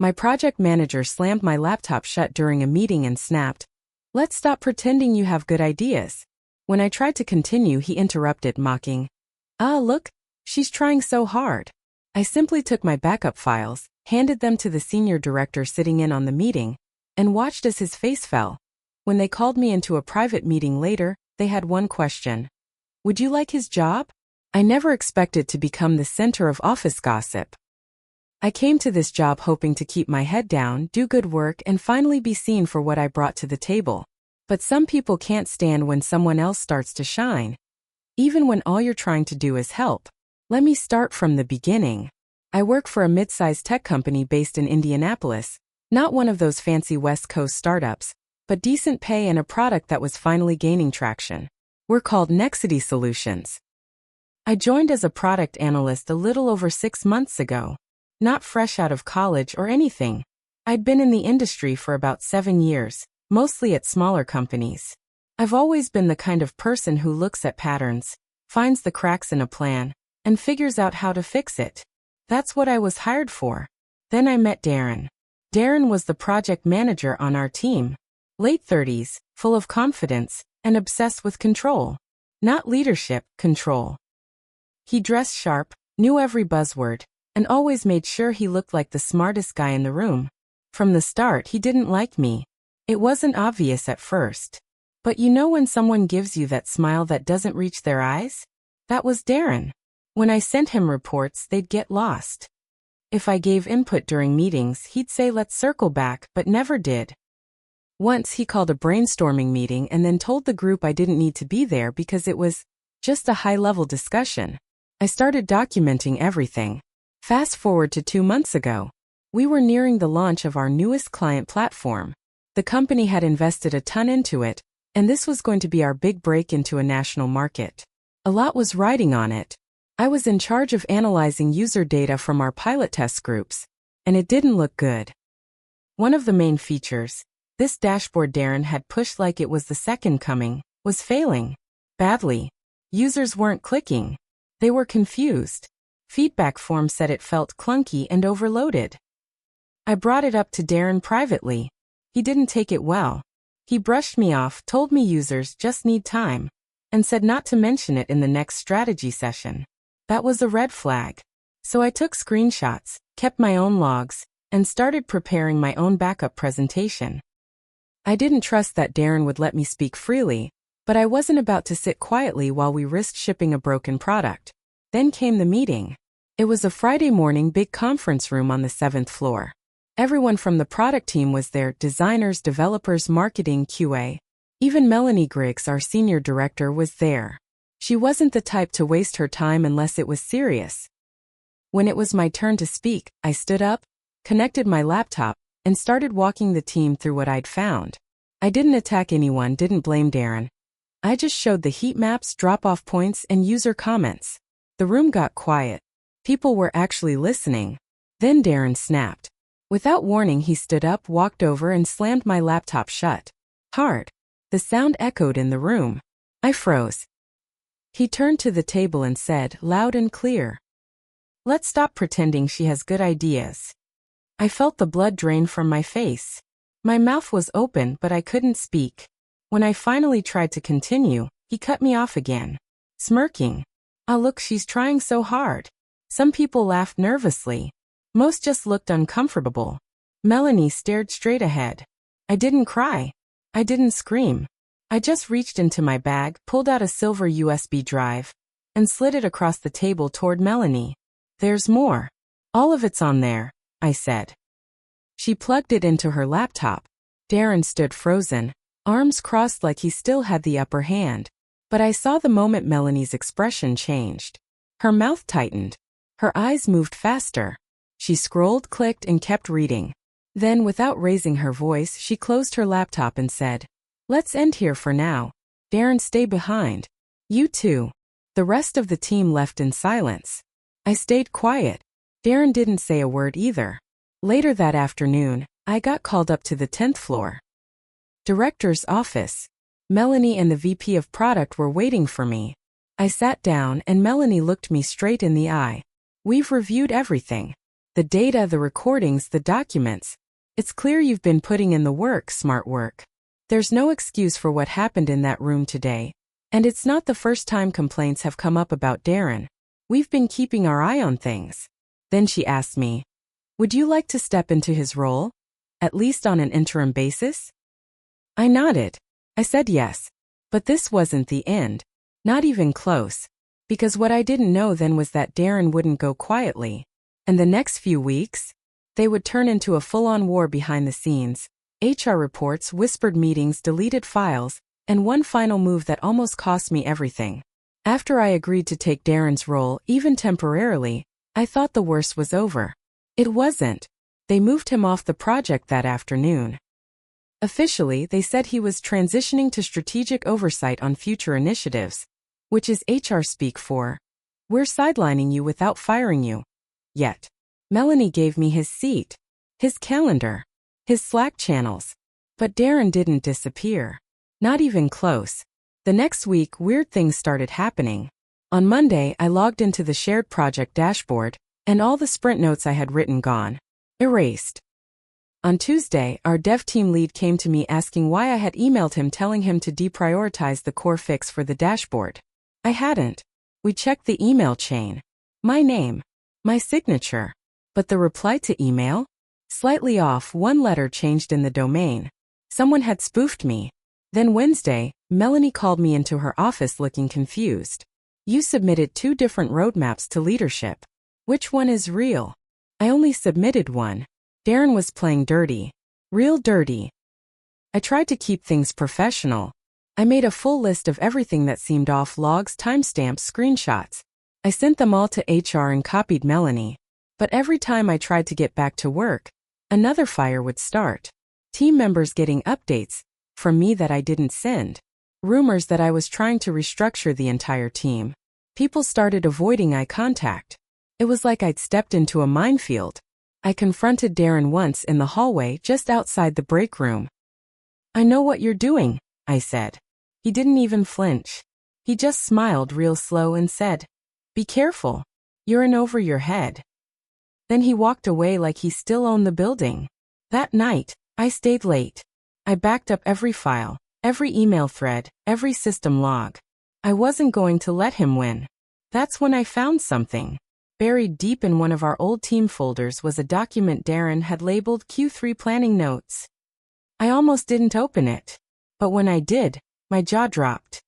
My project manager slammed my laptop shut during a meeting and snapped, "Let's stop pretending you have good ideas." When I tried to continue, he interrupted, mocking, "Ah, look, she's trying so hard." I simply took my backup files, handed them to the senior director sitting in on the meeting, and watched as his face fell. When they called me into a private meeting later, they had one question. "Would you like his job?" I never expected to become the center of office gossip. I came to this job hoping to keep my head down, do good work, and finally be seen for what I brought to the table. But some people can't stand when someone else starts to shine, even when all you're trying to do is help. Let me start from the beginning. I work for a mid-sized tech company based in Indianapolis, not one of those fancy West Coast startups, but decent pay and a product that was finally gaining traction. We're called Nexity Solutions. I joined as a product analyst a little over 6 months ago. Not fresh out of college or anything. I'd been in the industry for about 7 years, mostly at smaller companies. I've always been the kind of person who looks at patterns, finds the cracks in a plan, and figures out how to fix it. That's what I was hired for. Then I met Darren. Darren was the project manager on our team. Late 30s, full of confidence, and obsessed with control. Not leadership, control. He dressed sharp, knew every buzzword, and always made sure he looked like the smartest guy in the room. From the start, he didn't like me. It wasn't obvious at first. But you know when someone gives you that smile that doesn't reach their eyes? That was Darren. When I sent him reports, they'd get lost. If I gave input during meetings, he'd say let's circle back, but never did. Once he called a brainstorming meeting and then told the group I didn't need to be there because it was just a high-level discussion. I started documenting everything. Fast forward to 2 months ago. We were nearing the launch of our newest client platform. The company had invested a ton into it, and this was going to be our big break into a national market. A lot was riding on it. I was in charge of analyzing user data from our pilot test groups, and it didn't look good. One of the main features, this dashboard Darren had pushed like it was the second coming, was failing. Badly. Users weren't clicking. They were confused. Feedback form said it felt clunky and overloaded. I brought it up to Darren privately. He didn't take it well. He brushed me off, told me users just need time, and said not to mention it in the next strategy session. That was a red flag. So I took screenshots, kept my own logs, and started preparing my own backup presentation. I didn't trust that Darren would let me speak freely, but I wasn't about to sit quietly while we risked shipping a broken product. Then came the meeting. It was a Friday morning big conference room on the 7th floor. Everyone from the product team was there, designers, developers, marketing, QA. Even Melanie Griggs, our senior director, was there. She wasn't the type to waste her time unless it was serious. When it was my turn to speak, I stood up, connected my laptop, and started walking the team through what I'd found. I didn't attack anyone, didn't blame Darren. I just showed the heat maps, drop-off points, and user comments. The room got quiet. People were actually listening. Then Darren snapped. Without warning, he stood up, walked over, and slammed my laptop shut. Hard. The sound echoed in the room. I froze. He turned to the table and said, loud and clear, "Let's stop pretending she has good ideas." I felt the blood drain from my face. My mouth was open, but I couldn't speak. When I finally tried to continue, he cut me off again, smirking. "Ah, look, she's trying so hard." Some people laughed nervously. Most just looked uncomfortable. Melanie stared straight ahead. I didn't cry. I didn't scream. I just reached into my bag, pulled out a silver USB drive, and slid it across the table toward Melanie. "There's more. All of it's on there," I said. She plugged it into her laptop. Darren stood frozen, arms crossed like he still had the upper hand. But I saw the moment Melanie's expression changed. Her mouth tightened. Her eyes moved faster. She scrolled, clicked, and kept reading. Then, without raising her voice, she closed her laptop and said, "Let's end here for now. Darren, stay behind. You too." The rest of the team left in silence. I stayed quiet. Darren didn't say a word either. Later that afternoon, I got called up to the 10th floor. Director's office. Melanie and the VP of product were waiting for me. I sat down and Melanie looked me straight in the eye. "We've reviewed everything. The data, the recordings, the documents. It's clear you've been putting in the work, smart work. There's no excuse for what happened in that room today. And it's not the first time complaints have come up about Darren. We've been keeping our eye on things. Then she asked me, would you like to step into his role? At least on an interim basis? I nodded. I said yes. But this wasn't the end. Not even close. Because what I didn't know then was that Darren wouldn't go quietly. And the next few weeks, they would turn into a full-on war behind the scenes. HR reports, whispered meetings, deleted files, and one final move that almost cost me everything. After I agreed to take Darren's role, even temporarily, I thought the worst was over. It wasn't. They moved him off the project that afternoon. Officially, they said he was transitioning to strategic oversight on future initiatives, which is HR speak for, we're sidelining you without firing you. Yet, Melanie gave me his seat, his calendar, his Slack channels. But Darren didn't disappear. Not even close. The next week, weird things started happening. On Monday, I logged into the shared project dashboard, and all the sprint notes I had written gone. Erased. On Tuesday, our dev team lead came to me asking why I had emailed him telling him to deprioritize the core fix for the dashboard. I hadn't. We checked the email chain. My name. My signature. But the reply to email? Slightly off, one letter changed in the domain. Someone had spoofed me. Then Wednesday, Melanie called me into her office looking confused. You submitted 2 different roadmaps to leadership. Which one is real? I only submitted one. Darren was playing dirty. Real dirty. I tried to keep things professional. I made a full list of everything that seemed off: logs, timestamps, screenshots. I sent them all to HR and copied Melanie. But every time I tried to get back to work, another fire would start. Team members getting updates from me that I didn't send. Rumors that I was trying to restructure the entire team. People started avoiding eye contact. It was like I'd stepped into a minefield. I confronted Darren once in the hallway just outside the break room. I know what you're doing, I said. He didn't even flinch. He just smiled real slow and said, be careful. You're in over your head. Then he walked away like he still owned the building. That night, I stayed late. I backed up every file, every email thread, every system log. I wasn't going to let him win. That's when I found something. Buried deep in one of our old team folders was a document Darren had labeled Q3 planning notes. I almost didn't open it. But when I did, my jaw dropped.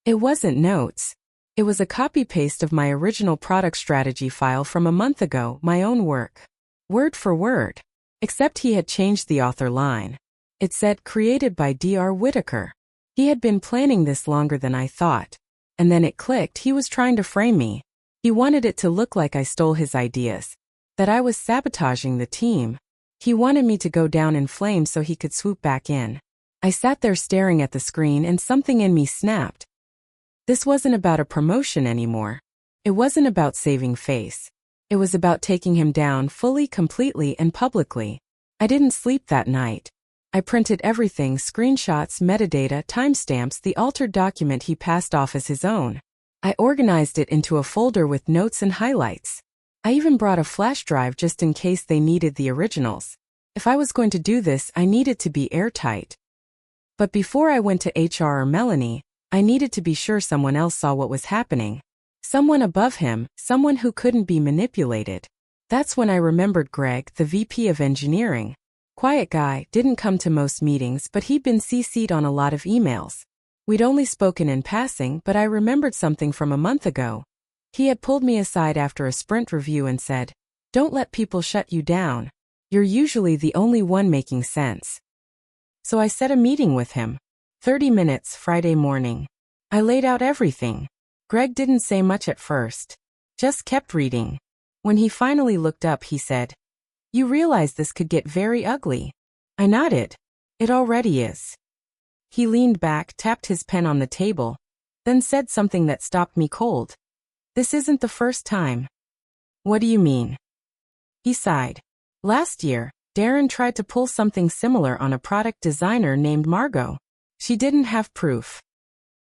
It wasn't notes. It was a copy-paste of my original product strategy file from a month ago, my own work. Word for word. Except he had changed the author line. It said, created by Dr. Whitaker. He had been planning this longer than I thought. And then it clicked, he was trying to frame me. He wanted it to look like I stole his ideas. That I was sabotaging the team. He wanted me to go down in flames so he could swoop back in. I sat there staring at the screen and something in me snapped. This wasn't about a promotion anymore. It wasn't about saving face. It was about taking him down fully, completely, and publicly. I didn't sleep that night. I printed everything: screenshots, metadata, timestamps, the altered document he passed off as his own. I organized it into a folder with notes and highlights. I even brought a flash drive just in case they needed the originals. If I was going to do this, I needed to be airtight. But before I went to HR or Melanie, I needed to be sure someone else saw what was happening. Someone above him, someone who couldn't be manipulated. That's when I remembered Greg, the VP of engineering. Quiet guy, didn't come to most meetings, but he'd been CC'd on a lot of emails. We'd only spoken in passing, but I remembered something from a month ago. He had pulled me aside after a sprint review and said, "Don't let people shut you down. You're usually the only one making sense." So I set a meeting with him. 30 minutes, Friday morning. I laid out everything. Greg didn't say much at first. Just kept reading. When he finally looked up, he said, "You realize this could get very ugly?" I nodded. "It already is." He leaned back, tapped his pen on the table, then said something that stopped me cold. "This isn't the first time." "What do you mean?" He sighed. "Last year, Darren tried to pull something similar on a product designer named Margot. She didn't have proof.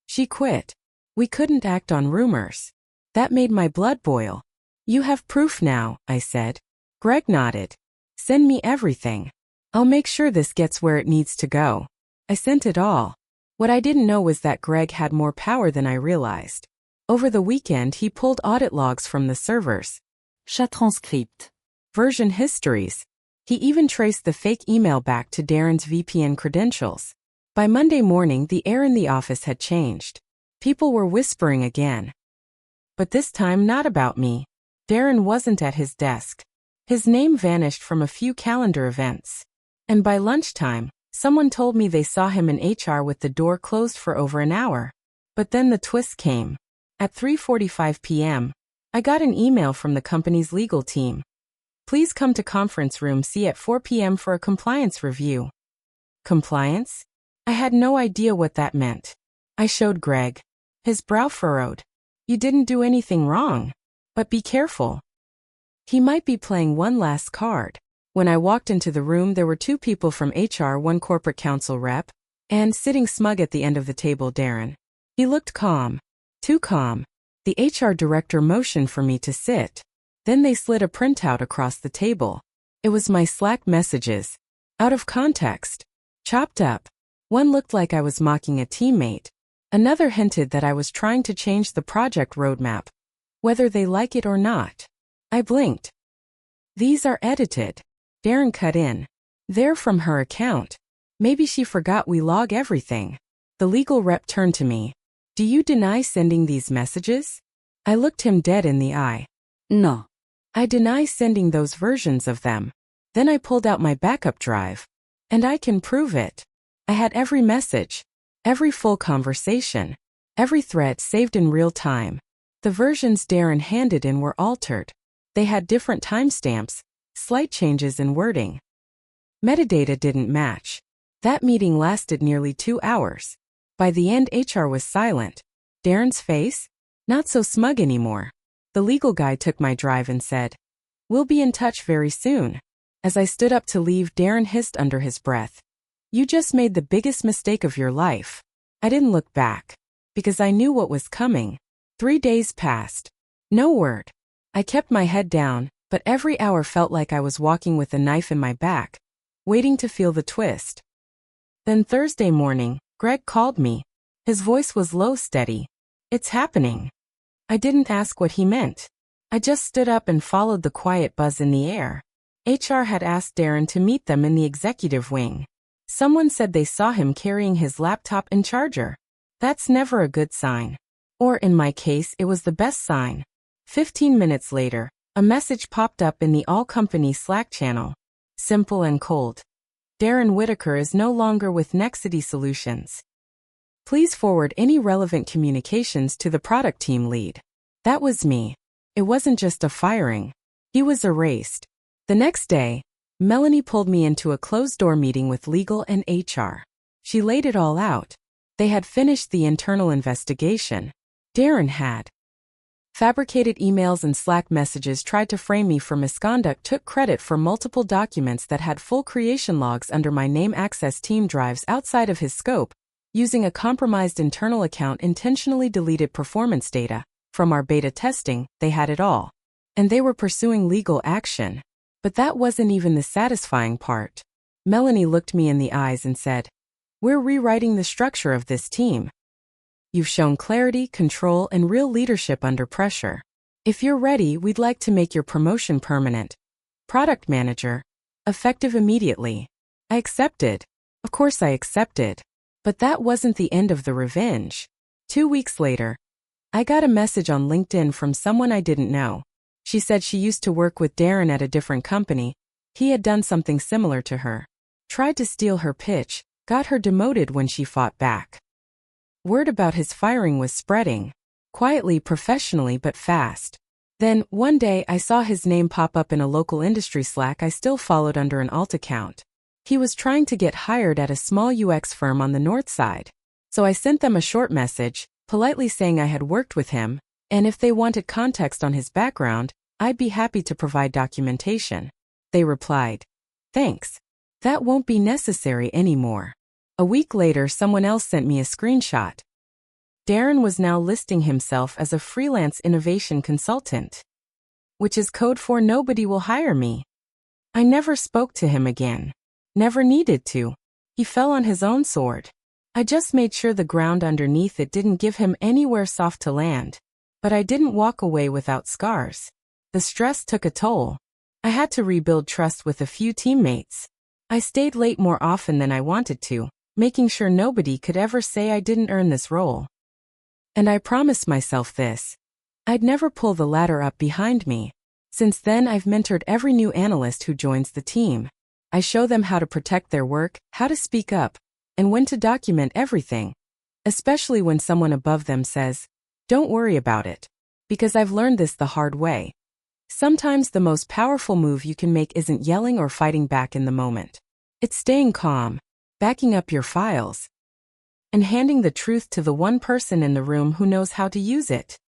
She quit. We couldn't act on rumors. That made my blood boil. You have proof now," I said. Greg nodded. Send me everything. I'll make sure this gets where it needs to go. I sent it all. What I didn't know was that Greg had more power than I realized. Over the weekend, he pulled audit logs from the servers, Chat transcript. version histories. He even traced the fake email back to Darren's VPN credentials. By Monday morning, the air in the office had changed. People were whispering again. But this time, not about me. Darren wasn't at his desk. His name vanished from a few calendar events. And by lunchtime, someone told me they saw him in HR with the door closed for over an hour. But then the twist came. At 3:45 p.m., I got an email from the company's legal team. Please come to conference room C at 4 p.m. for a compliance review. Compliance? I had no idea what that meant. I showed Greg. His brow furrowed. You didn't do anything wrong. But be careful. He might be playing one last card. When I walked into the room, there were two people from HR, one corporate counsel rep, and sitting smug at the end of the table, Darren. He looked calm. Too calm. The HR director motioned for me to sit. Then they slid a printout across the table. It was my Slack messages. Out of context. Chopped up. One looked like I was mocking a teammate. Another hinted that I was trying to change the project roadmap, whether they like it or not. I blinked. These are edited. Darren cut in. They're from her account. Maybe she forgot we log everything. The legal rep turned to me. Do you deny sending these messages? I looked him dead in the eye. No. I deny sending those versions of them. Then I pulled out my backup drive. And I can prove it. I had every message, every full conversation, every thread saved in real time. The versions Darren handed in were altered. They had different timestamps, slight changes in wording. Metadata didn't match. That meeting lasted nearly 2 hours. By the end, HR was silent. Darren's face? Not so smug anymore. The legal guy took my drive and said, "We'll be in touch very soon." As I stood up to leave, Darren hissed under his breath, "You just made the biggest mistake of your life." I didn't look back, because I knew what was coming. 3 days passed. No word. I kept my head down, but every hour felt like I was walking with a knife in my back, waiting to feel the twist. Then Thursday morning, Greg called me. His voice was low, steady. "It's happening." I didn't ask what he meant. I just stood up and followed the quiet buzz in the air. HR had asked Darren to meet them in the executive wing. Someone said they saw him carrying his laptop and charger. That's never a good sign. Or in my case, it was the best sign. 15 minutes later, a message popped up in the all-company Slack channel. Simple and cold. Darren Whitaker is no longer with Nexity Solutions. Please forward any relevant communications to the product team lead. That was me. It wasn't just a firing. He was erased. The next day, Melanie pulled me into a closed-door meeting with legal and HR. She laid it all out. They had finished the internal investigation. Darren had. Fabricated emails and Slack messages tried to frame me for misconduct, took credit for multiple documents that had full creation logs under my name, access team drives outside of his scope, using a compromised internal account, intentionally deleted performance data. From our beta testing, they had it all. And they were pursuing legal action. But that wasn't even the satisfying part. Melanie looked me in the eyes and said, "We're rewriting the structure of this team. You've shown clarity, control, and real leadership under pressure. If you're ready, we'd like to make your promotion permanent. Product manager. Effective immediately." I accepted. Of course I accepted. But that wasn't the end of the revenge. 2 weeks later, I got a message on LinkedIn from someone I didn't know. She said she used to work with Darren at a different company. He had done something similar to her. Tried to steal her pitch, got her demoted when she fought back. Word about his firing was spreading. Quietly, professionally, but fast. Then, one day, I saw his name pop up in a local industry Slack I still followed under an alt account. He was trying to get hired at a small UX firm on the north side. So I sent them a short message, politely saying I had worked with him, and if they wanted context on his background, I'd be happy to provide documentation. They replied, "Thanks. That won't be necessary anymore." A week later, someone else sent me a screenshot. Darren was now listing himself as a freelance innovation consultant, which is code for nobody will hire me. I never spoke to him again. Never needed to. He fell on his own sword. I just made sure the ground underneath it didn't give him anywhere soft to land. But I didn't walk away without scars. The stress took a toll. I had to rebuild trust with a few teammates. I stayed late more often than I wanted to, making sure nobody could ever say I didn't earn this role. And I promised myself this. I'd never pull the ladder up behind me. Since then, I've mentored every new analyst who joins the team. I show them how to protect their work, how to speak up, and when to document everything. Especially when someone above them says, "Don't worry about it." Because I've learned this the hard way. Sometimes the most powerful move you can make isn't yelling or fighting back in the moment. It's staying calm, backing up your files, and handing the truth to the one person in the room who knows how to use it.